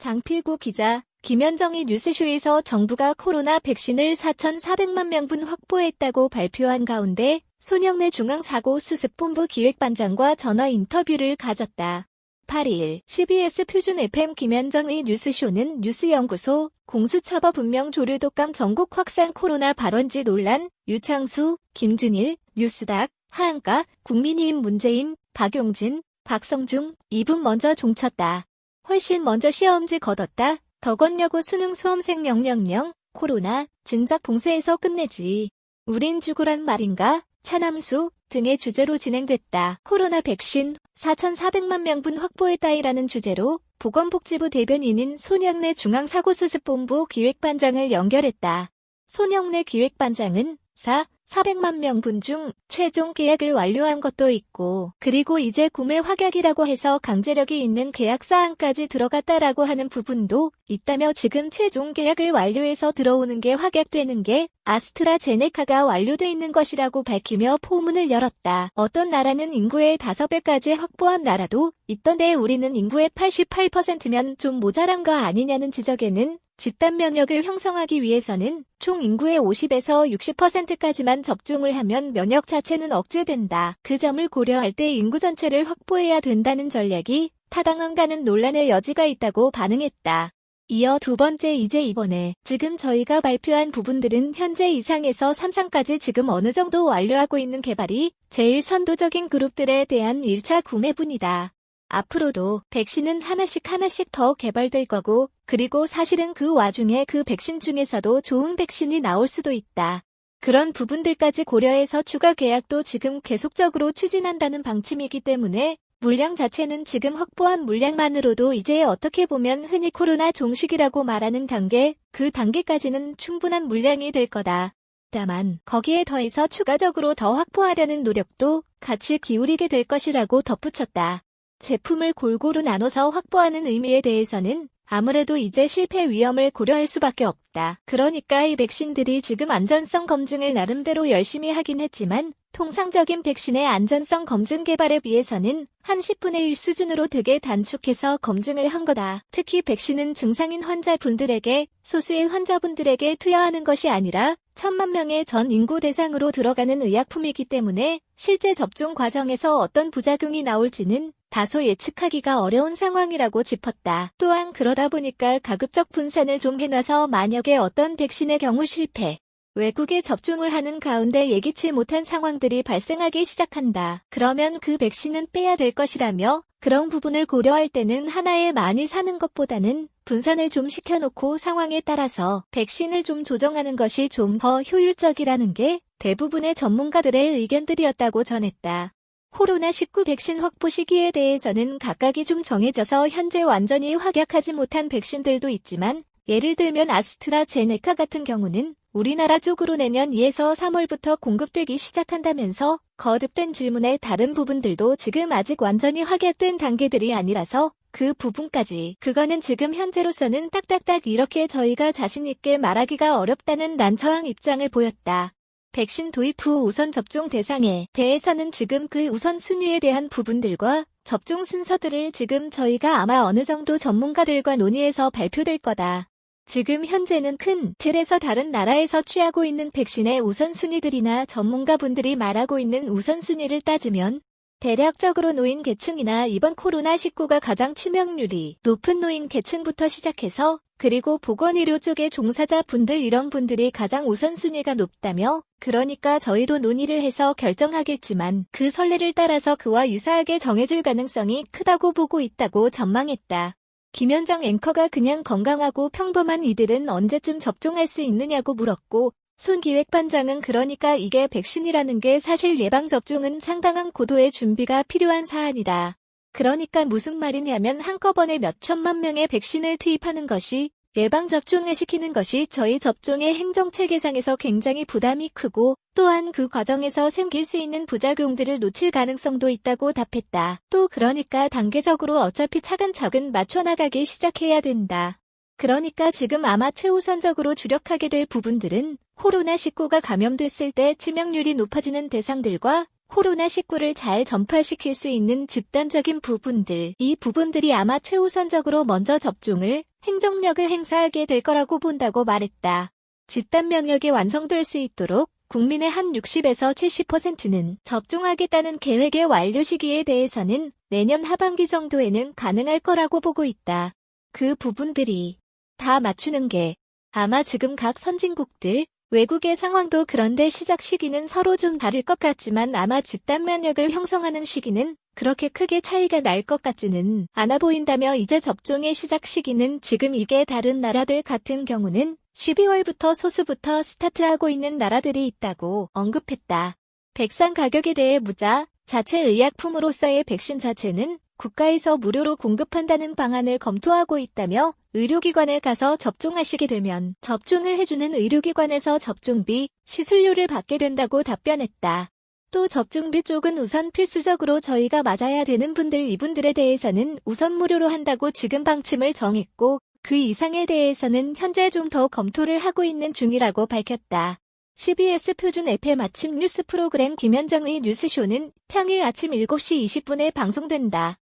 장필구 기자, 김현정이 뉴스쇼에서 정부가 코로나 백신을 4,400만 명분 확보했다고 발표한 가운데 손영래 중앙사고수습본부 기획반장과 전화 인터뷰를 가졌다. 8일 CBS 표준 FM 김현정의 뉴스쇼는 뉴스연구소, 공수처법 분명 조류독감 전국 확산 코로나 발원지 논란, 유창수, 김준일, 뉴스닥, 하한가, 국민의힘 문재인, 박용진, 박성중, 2분 먼저 종쳤다. 훨씬 먼저 시험지 걷었다. 덕원여고 수능 수험생 명령령, 코로나, 진작 봉쇄해서 끝내지. 우린 죽으란 말인가? 차남수 등의 주제로 진행됐다. 코로나 백신 4,400만 명분 확보했다이라는 주제로 보건복지부 대변인인 손영래 중앙사고수습본부 기획반장을 연결했다. 손영래 기획반장은 400만 명분 중 최종 계약을 완료한 것도 있고 그리고 이제 구매 확약이라고 해서 강제력이 있는 계약 사항까지 들어갔다라고 하는 부분도 있다며 지금 최종 계약을 완료해서 들어오는 게 확약되는 게 아스트라제네카가 완료돼 있는 것이라고 밝히며 포문을 열었다. 어떤 나라는 인구의 5배까지 확보한 나라도 있던데 우리는 인구의 88%면 좀 모자란 거 아니냐는 지적에는 집단 면역을 형성하기 위해서는 총 인구의 50에서 60%까지만 접종을 하면 면역 자체는 억제된다. 그 점을 고려할 때 인구 전체를 확보해야 된다는 전략이 타당한가는 논란의 여지가 있다고 반응했다. 이어 두 번째 이번에 지금 저희가 발표한 부분들은 현재 2상에서 3상까지 지금 어느 정도 완료하고 있는 개발이 제일 선도적인 그룹들에 대한 1차 구매분이다. 앞으로도 백신은 하나씩 더 개발될 거고 그리고 사실은 그 와중에 그 백신 중에서도 좋은 백신이 나올 수도 있다. 그런 부분들까지 고려해서 추가 계약도 지금 계속적으로 추진한다는 방침이기 때문에 물량 자체는 지금 확보한 물량만으로도 이제 어떻게 보면 흔히 코로나 종식이라고 말하는 단계, 그 단계까지는 충분한 물량이 될 거다. 다만 거기에 더해서 추가적으로 더 확보하려는 노력도 같이 기울이게 될 것이라고 덧붙였다. 제품을 골고루 나눠서 확보하는 의미에 대해서는 아무래도 이제 실패 위험을 고려할 수밖에 없다. 그러니까 이 백신들이 지금 안전성 검증을 나름대로 열심히 하긴 했지만 통상적인 백신의 안전성 검증 개발에 비해서는 한 10분의 1 수준으로 되게 단축해서 검증을 한 거다. 특히 백신은 증상인 환자분들에게, 소수의 환자분들에게 투여하는 것이 아니라 1,000만 명의 전 인구 대상으로 들어가는 의약품이기 때문에 실제 접종 과정에서 어떤 부작용이 나올지는 다소 예측하기가 어려운 상황이라고 짚었다. 또한 그러다 보니까 가급적 분산을 좀 해놔서 만약에 어떤 백신의 경우 실패, 외국에 접종을 하는 가운데 예기치 못한 상황들이 발생하기 시작한다. 그러면 그 백신은 빼야 될 것이라며 그런 부분을 고려할 때는 하나에 많이 사는 것보다는 분산을 좀 시켜놓고 상황에 따라서 백신을 좀 조정하는 것이 좀 더 효율적이라는 게 대부분의 전문가들의 의견들이었다고 전했다. 코로나19 백신 확보 시기에 대해서는 각각이 좀 정해져서 현재 완전히 확약하지 못한 백신들도 있지만 예를 들면 아스트라제네카 같은 경우는 우리나라 쪽으로 내년 2에서 3월부터 공급되기 시작한다면서 거듭된 질문의 다른 부분들도 지금 아직 완전히 확약된 단계들이 아니라서 그 부분까지 그거는 지금 현재로서는 딱딱딱 이렇게 저희가 자신있게 말하기가 어렵다는 난처한 입장을 보였다. 백신 도입 후 우선 접종 대상에 대해서는 지금 그 우선순위에 대한 부분들과 접종 순서들을 지금 저희가 아마 어느 정도 전문가들과 논의해서 발표될 거다. 지금 현재는 큰 틀에서 다른 나라에서 취하고 있는 백신의 우선순위들이나 전문가분들이 말하고 있는 우선순위를 따지면 대략적으로 노인 계층이나 이번 코로나19가 가장 치명률이 높은 노인 계층부터 시작해서 그리고 보건의료 쪽의 종사자분들 이런 분들이 가장 우선순위가 높다며 그러니까 저희도 논의를 해서 결정하겠지만 그 선례를 따라서 그와 유사하게 정해질 가능성이 크다고 보고 있다고 전망했다. 김현정 앵커가 그냥 건강하고 평범한 이들은 언제쯤 접종할 수 있느냐고 물었고 손 기획반장은 그러니까 이게 백신이라는 게 사실 예방접종은 상당한 고도의 준비가 필요한 사안이다. 그러니까 무슨 말이냐면 한꺼번에 몇 천만 명의 백신을 투입하는 것이 예방접종을 시키는 것이 저희 접종의 행정체계상에서 굉장히 부담이 크고 또한 그 과정에서 생길 수 있는 부작용들을 놓칠 가능성도 있다고 답했다. 또 그러니까 단계적으로 어차피 차근차근 맞춰나가기 시작해야 된다. 그러니까 지금 아마 최우선적으로 주력하게 될 부분들은 코로나19가 감염됐을 때 치명률이 높아지는 대상들과 코로나19를 잘 전파시킬 수 있는 집단적인 부분들, 이 부분들이 아마 최우선적으로 먼저 접종을 행정력을 행사하게 될 거라고 본다고 말했다. 집단 면역이 완성될 수 있도록 국민의 한 60에서 70%는 접종하겠다는 계획의 완료 시기에 대해서는 내년 하반기 정도에는 가능할 거라고 보고 있다. 그 부분들이 다 맞추는 게 아마 지금 각 선진국들, 외국의 상황도 그런데 시작 시기는 서로 좀 다를 것 같지만 아마 집단 면역을 형성하는 시기는 그렇게 크게 차이가 날 것 같지는 않아 보인다며 이제 접종의 시작 시기는 지금 이게 다른 나라들 같은 경우는 12월부터 소수부터 스타트하고 있는 나라들이 있다고 언급했다. 백상 가격에 대해 묻자 자체 의약품으로서의 백신 자체는 국가에서 무료로 공급한다는 방안을 검토하고 있다며 의료기관에 가서 접종하시게 되면 접종을 해주는 의료기관에서 접종비, 시술료를 받게 된다고 답변했다. 또 접종비 쪽은 우선 필수적으로 저희가 맞아야 되는 분들 이분들에 대해서는 우선 무료로 한다고 지금 방침을 정했고 그 이상에 대해서는 현재 좀 더 검토를 하고 있는 중이라고 밝혔다. CBS 표준 FM 아침 뉴스 프로그램 김현정의 뉴스쇼는 평일 아침 7시 20분에 방송된다.